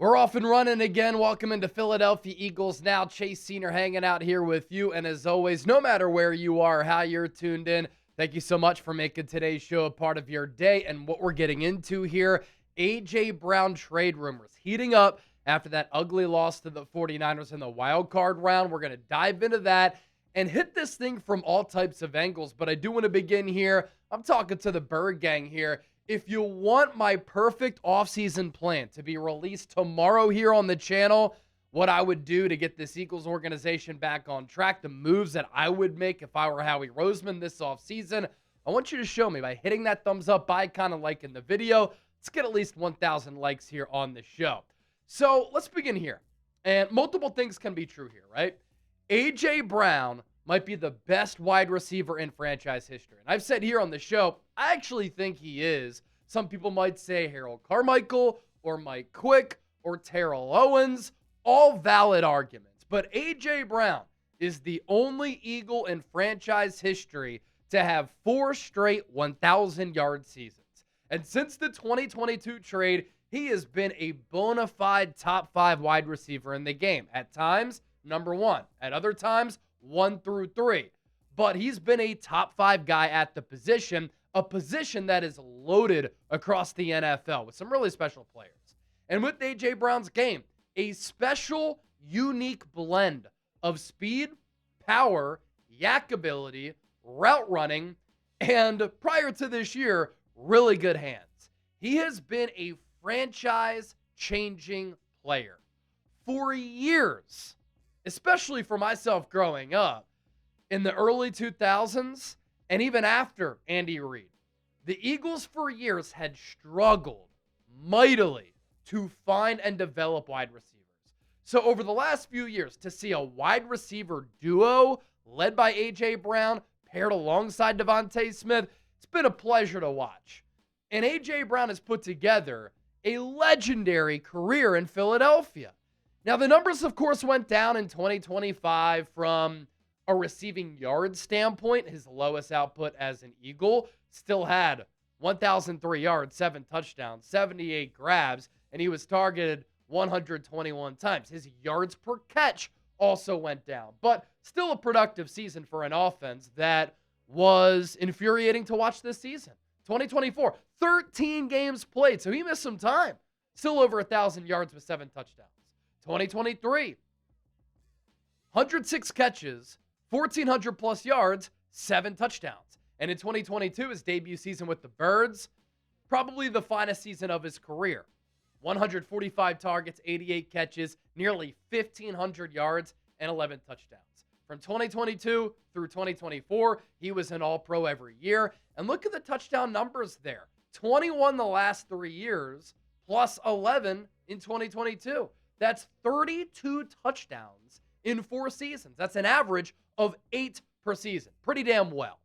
We're off and running again. Welcome into Philadelphia Eagles Now. Chase Senior hanging out here with you. And as always, no matter where you are, how you're tuned in, thank you so much for making today's show a part of your day. And what we're getting into here, A.J. Brown trade rumors heating up after that ugly loss to the 49ers in the wild card round. We're going to dive into that and hit this thing from all types of angles. But I do want to begin here. I'm talking to the Bird Gang here. If you want my perfect offseason plan to be released tomorrow here on the channel, what I would do to get this Eagles organization back on track, the moves that I would make if I were Howie Roseman this offseason, I want you to show me by hitting that thumbs up icon and liking the video. Let's get at least 1,000 likes here on the show. So let's begin here. And multiple things can be true here, right? A.J. Brown might be the best wide receiver in franchise history. And I've said here on the show, I actually think he is. Some people might say Harold Carmichael or Mike Quick or Terrell Owens, all valid arguments. But A.J. Brown is the only Eagle in franchise history to have 4 straight 1,000-yard seasons. And since the 2022 trade, he has been a bona fide top 5 wide receiver in the game. At times, number 1. At other times, 1 through 3. But he's been a top 5 guy at the position, a position that is loaded across the NFL with some really special players. And with A.J. Brown's game, a special, unique blend of speed, power, yak ability, route running, and prior to this year, really good hands. He has been a franchise-changing player for years. Especially for myself growing up in the early 2000s and even after Andy Reid. The Eagles for years had struggled mightily to find and develop wide receivers. So over the last few years, to see a wide receiver duo led by A.J. Brown paired alongside Devontae Smith, it's been a pleasure to watch. And A.J. Brown has put together a legendary career in Philadelphia. Now, the numbers, of course, went down in 2025 from a receiving yard standpoint. His lowest output as an Eagle still had 1,003 yards, 7 touchdowns, 78 grabs, and he was targeted 121 times. His yards per catch also went down, but still a productive season for an offense that was infuriating to watch this season. 2024, 13 games played, so he missed some time. Still over 1,000 yards with 7 touchdowns. 2023, 106 catches, 1,400 plus yards, 7 touchdowns. And in 2022, his debut season with the Birds, probably the finest season of his career. 145 targets, 88 catches, nearly 1,500 yards, and 11 touchdowns. From 2022 through 2024, he was an All-Pro every year. And look at the touchdown numbers there. 21 the last 3 years, plus 11 in 2022. That's 32 touchdowns in 4 seasons. That's an average of 8 per season. Pretty damn well.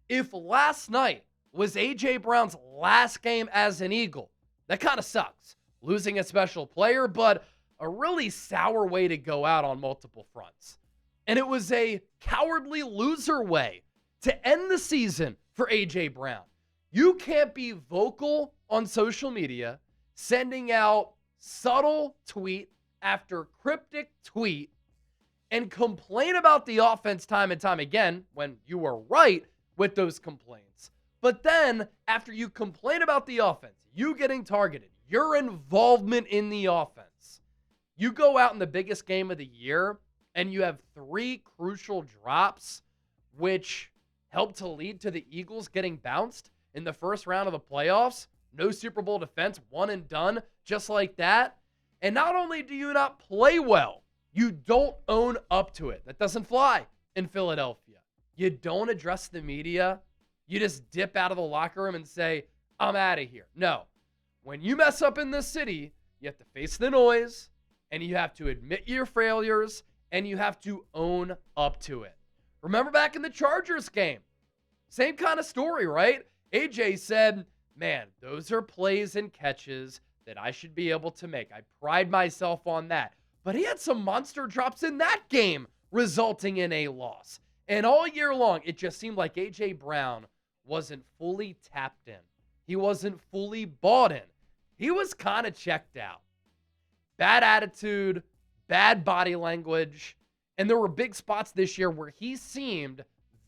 If last night was A.J. Brown's last game as an Eagle, that kind of sucks. Losing a special player, but a really sour way to go out on multiple fronts. And it was a cowardly loser way to end the season for A.J. Brown. You can't be vocal on social media, sending out subtle tweet after cryptic tweet and complain about the offense time and time again when you were right with those complaints. But then after you complain about the offense, you getting targeted, your involvement in the offense, you go out in the biggest game of the year and you have 3 crucial drops, which help to lead to the Eagles getting bounced in the first round of the playoffs. No Super Bowl defense, one and done, just like that. And not only do you not play well, you don't own up to it. That doesn't fly in Philadelphia. You don't address the media. You just dip out of the locker room and say, I'm out of here. No. When you mess up in this city, you have to face the noise, and you have to admit your failures, and you have to own up to it. Remember back in the Chargers game? Same kind of story, right? AJ said, man, those are plays and catches that I should be able to make. I pride myself on that. But he had some monster drops in that game, resulting in a loss. And all year long, it just seemed like A.J. Brown wasn't fully tapped in. He wasn't fully bought in. He was kind of checked out. bad attitude, bad body language, and there were big spots this year where he seemed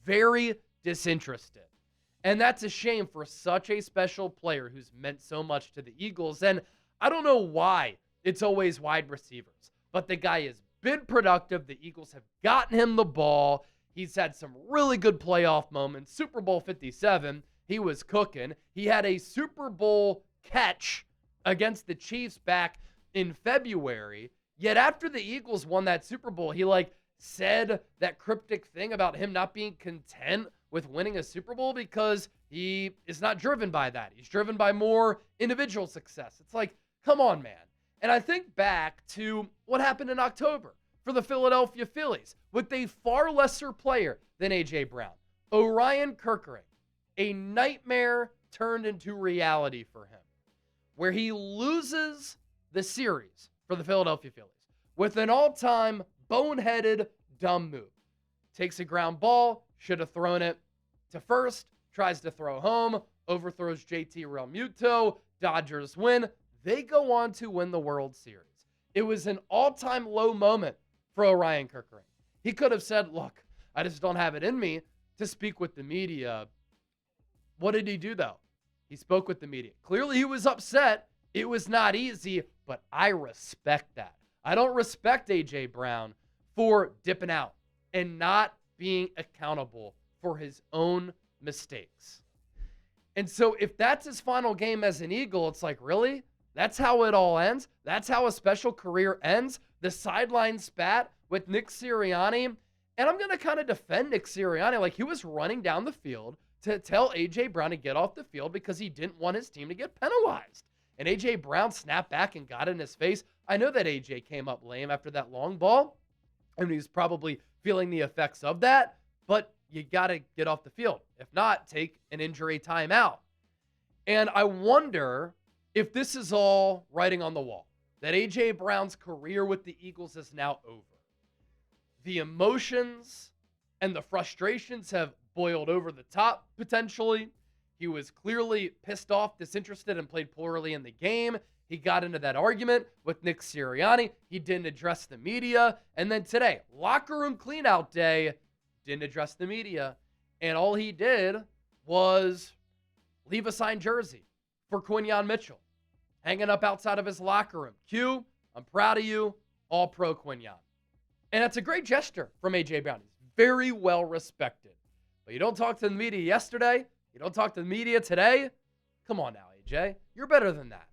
very disinterested. And that's a shame for such a special player who's meant so much to the Eagles. And I don't know why it's always wide receivers, but the guy has been productive. The Eagles have gotten him the ball. He's had some really good playoff moments. Super Bowl 57, he was cooking. He had a Super Bowl catch against the Chiefs back in February. Yet after the Eagles won that Super Bowl, he said that cryptic thing about him not being content with winning a Super Bowl because he is not driven by that. He's driven by more individual success. It's like, come on, man. And I think back to what happened in October for the Philadelphia Phillies with a far lesser player than A.J. Brown, Orion Kerkering, a nightmare turned into reality for him, where he loses the series for the Philadelphia Phillies with an all-time boneheaded dumb move. Takes a ground ball, should have thrown it to first, tries to throw home, overthrows JT Realmuto, Dodgers win. They go on to win the World Series. It was an all-time low moment for Orion Kerkering. He could have said, look, I just don't have it in me to speak with the media. What did he do, though? He spoke with the media. Clearly, he was upset. It was not easy, but I respect that. I don't respect A.J. Brown for dipping out and not being accountable for his own mistakes. And so if that's his final game as an Eagle, it's like, really? That's how it all ends? That's how a special career ends? The sideline spat with Nick Sirianni? And I'm going to kind of defend Nick Sirianni. Like, he was running down the field to tell A.J. Brown to get off the field because he didn't want his team to get penalized. And A.J. Brown snapped back and got in his face. I know that A.J. came up lame after that long ball, and he's probably feeling the effects of that, but you got to get off the field. If not, take an injury timeout. And I wonder if this is all writing on the wall, that A.J. Brown's career with the Eagles is now over. The emotions and the frustrations have boiled over the top, potentially. He was clearly pissed off, disinterested, and played poorly in the game. He got into that argument with Nick Sirianni. He didn't address the media. And then today, locker room cleanout day, didn't address the media. And all he did was leave a signed jersey for Quinyon Mitchell, hanging up outside of his locker room. Q, I'm proud of you, all pro Quinyon. And that's a great gesture from A.J. Brown. He's very well respected. But you don't talk to the media yesterday. You don't talk to the media today. Come on now, A.J. You're better than that.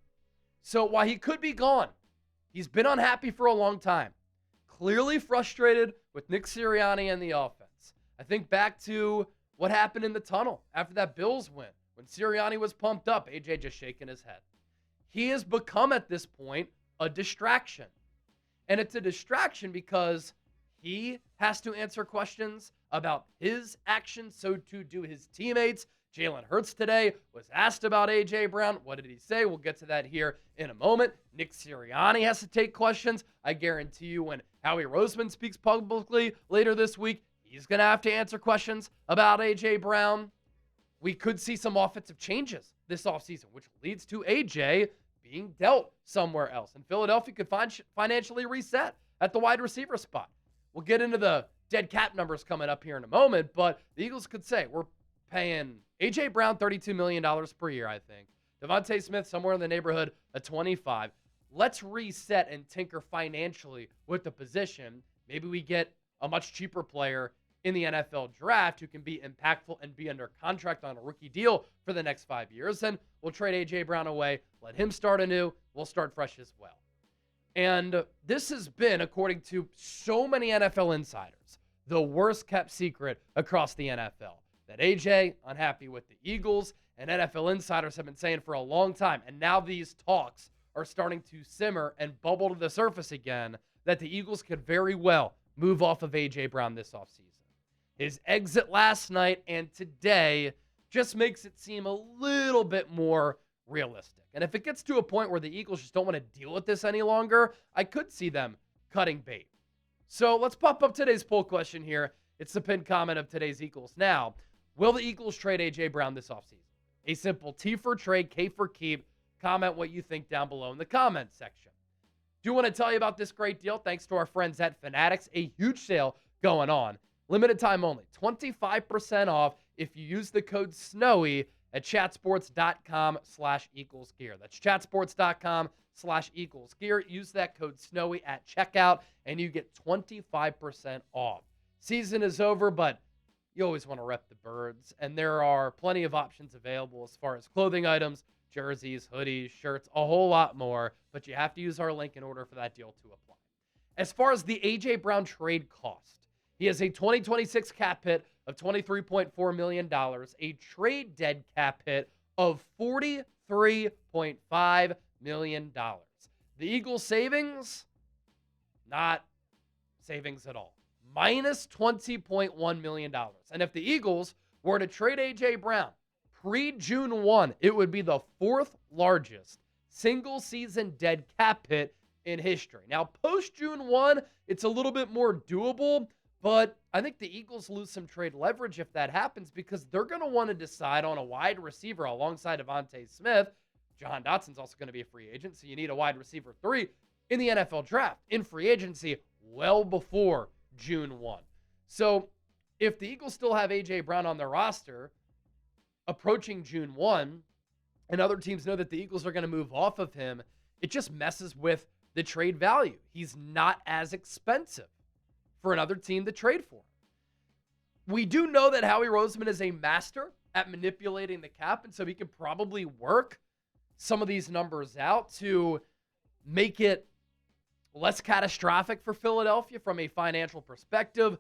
So while he could be gone, he's been unhappy for a long time. Clearly frustrated with Nick Sirianni and the offense. I think back to what happened in the tunnel after that Bills win. When Sirianni was pumped up, A.J. just shaking his head. He has become, at this point, a distraction. And it's a distraction because he has to answer questions about his actions, so too do his teammates. Jalen Hurts today was asked about A.J. Brown. What did he say? We'll get to that here in a moment. Nick Sirianni has to take questions. I guarantee you when Howie Roseman speaks publicly later this week, he's going to have to answer questions about A.J. Brown. We could see some offensive changes this offseason, which leads to A.J. being dealt somewhere else. And Philadelphia could financially reset at the wide receiver spot. We'll get into the dead cap numbers coming up here in a moment, but the Eagles could say, we're paying A.J. Brown $32 million per year, I think. Devontae Smith somewhere in the neighborhood of 25. Let's reset and tinker financially with the position. Maybe we get a much cheaper player in the NFL draft who can be impactful and be under contract on a rookie deal for the next 5 years. And we'll trade A.J. Brown away, let him start anew. We'll start fresh as well. And this has been, according to so many NFL insiders, the worst kept secret across the NFL. That A.J. unhappy with the Eagles, and NFL insiders have been saying for a long time, and now these talks are starting to simmer and bubble to the surface again, that the Eagles could very well move off of A.J. Brown this offseason. His exit last night and today just makes it seem a little bit more realistic. And if it gets to a point where the Eagles just don't want to deal with this any longer, I could see them cutting bait. So let's pop up today's poll question here. It's the pinned comment of today's Eagles Now. Will the Eagles trade A.J. Brown this offseason? A simple T for trade, K for keep. Comment what you think down below in the comments section. Do want to tell you about this great deal thanks to our friends at Fanatics. A huge sale going on. Limited time only. 25% off if you use the code SNOWY at chatsports.com/EaglesGear. That's chatsports.com/EaglesGear. Use that code SNOWY at checkout and you get 25% off. Season is over, but you always want to rep the birds, and there are plenty of options available as far as clothing items, jerseys, hoodies, shirts, a whole lot more, but you have to use our link in order for that deal to apply. As far as the A.J. Brown trade cost, he has a 2026 cap hit of $23.4 million, a trade dead cap hit of $43.5 million. The Eagles' savings, not savings at all. Minus $20.1 million. And if the Eagles were to trade A.J. Brown pre-June 1, it would be the fourth largest single-season dead cap hit in history. Now, post-June 1, it's a little bit more doable, but I think the Eagles lose some trade leverage if that happens because they're going to want to decide on a wide receiver alongside Devontae Smith. Jahan Dotson's also going to be a free agent, so you need a wide receiver 3 in the NFL draft, in free agency, well before June 1. So if the Eagles still have A.J. Brown on their roster approaching June 1, and other teams know that the Eagles are going to move off of him, it just messes with the trade value. He's not as expensive for another team to trade for. We do know that Howie Roseman is a master at manipulating the cap, and so he can probably work some of these numbers out to make it less catastrophic for Philadelphia from a financial perspective,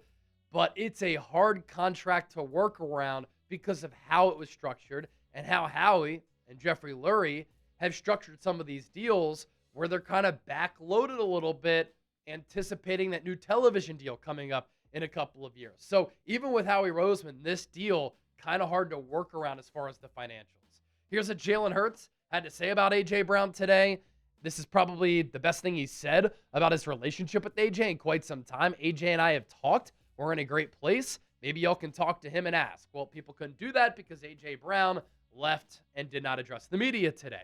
but it's a hard contract to work around because of how it was structured and how Howie and Jeffrey Lurie have structured some of these deals where they're kind of backloaded a little bit, anticipating that new television deal coming up in a couple of years. So even with Howie Roseman, this deal kind of hard to work around as far as the financials. Here's what Jalen Hurts had to say about A.J. Brown today. This is probably the best thing he said about his relationship with AJ in quite some time. AJ and I have talked. We're in a great place. Maybe y'all can talk to him and ask. Well, people couldn't do that because A.J. Brown left and did not address the media today.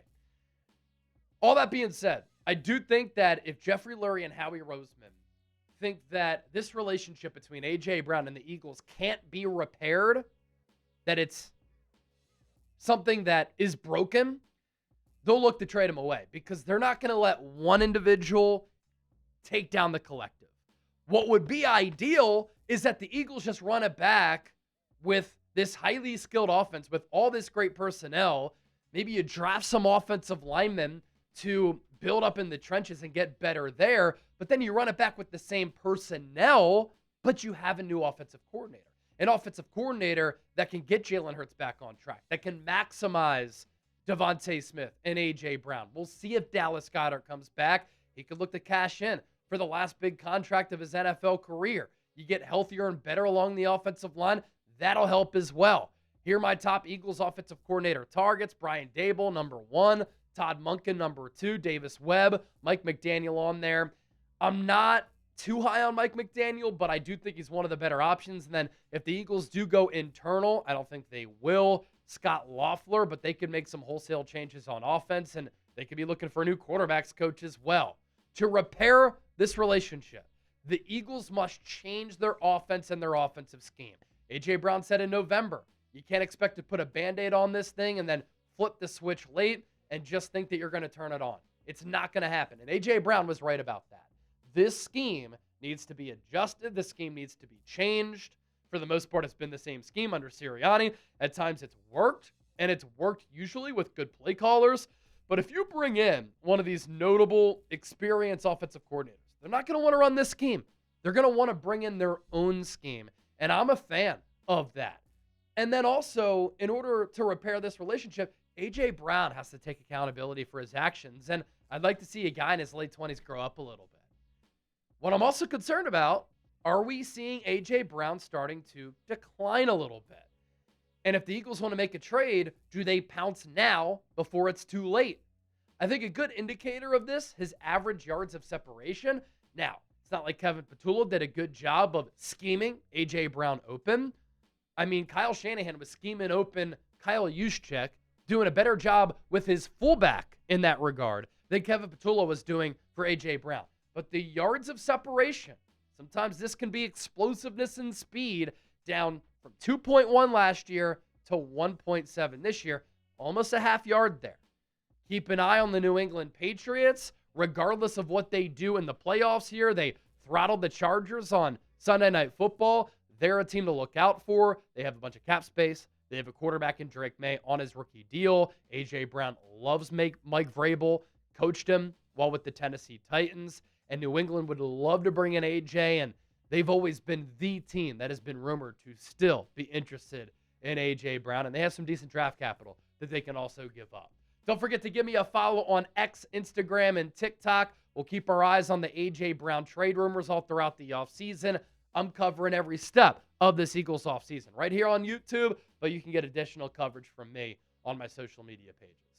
All that being said, I do think that if Jeffrey Lurie and Howie Roseman think that this relationship between A.J. Brown and the Eagles can't be repaired, that it's something that is broken, they'll look to trade him away because they're not going to let one individual take down the collective. What would be ideal is that the Eagles just run it back with this highly skilled offense, with all this great personnel. Maybe you draft some offensive linemen to build up in the trenches and get better there, but then you run it back with the same personnel, but you have a new offensive coordinator. An offensive coordinator that can get Jalen Hurts back on track, that can maximize Devontae Smith and A.J. Brown. We'll see if Dallas Goedert comes back. He could look to cash in for the last big contract of his NFL career. You get healthier and better along the offensive line. That'll help as well. Here are my top Eagles offensive coordinator targets. Brian Daboll, number 1. Todd Monken, number 2. Davis Webb. Mike McDaniel on there. I'm not too high on Mike McDaniel, but I do think he's one of the better options. And then if the Eagles do go internal, I don't think they will, Scott Loeffler, but they could make some wholesale changes on offense, and they could be looking for a new quarterbacks coach as well. To repair this relationship, the Eagles must change their offense and their offensive scheme. A.J. Brown said in November, you can't expect to put a Band-Aid on this thing and then flip the switch late and just think that you're going to turn it on. It's not going to happen. And A.J. Brown was right about that. This scheme needs to be adjusted. This scheme needs to be changed. For the most part, it's been the same scheme under Sirianni. At times it's worked, and it's worked usually with good play callers. But if you bring in one of these notable, experienced offensive coordinators, they're not going to want to run this scheme. They're going to want to bring in their own scheme, and I'm a fan of that. And then also, in order to repair this relationship, A.J. Brown has to take accountability for his actions, and I'd like to see a guy in his late 20s grow up a little bit. What I'm also concerned about, are we seeing A.J. Brown starting to decline a little bit? And if the Eagles want to make a trade, do they pounce now before it's too late? I think a good indicator of this, his average yards of separation. Now, it's not like Kevin Patullo did a good job of scheming A.J. Brown open. I mean, Kyle Shanahan was scheming open Kyle Juszczyk, doing a better job with his fullback in that regard than Kevin Patullo was doing for A.J. Brown. But the yards of separation, sometimes this can be explosiveness and speed, down from 2.1 last year to 1.7 this year, almost a half yard there. Keep an eye on the New England Patriots. Regardless of what they do in the playoffs here, they throttled the Chargers on Sunday Night Football. They're a team to look out for. They have a bunch of cap space. They have a quarterback in Drake May on his rookie deal. A.J. Brown loves Mike Vrabel, coached him while with the Tennessee Titans. And New England would love to bring in A.J., and they've always been the team that has been rumored to still be interested in A.J. Brown. And they have some decent draft capital that they can also give up. Don't forget to give me a follow on X, Instagram, and TikTok. We'll keep our eyes on the A.J. Brown trade rumors all throughout the offseason. I'm covering every step of this Eagles offseason right here on YouTube, but you can get additional coverage from me on my social media pages.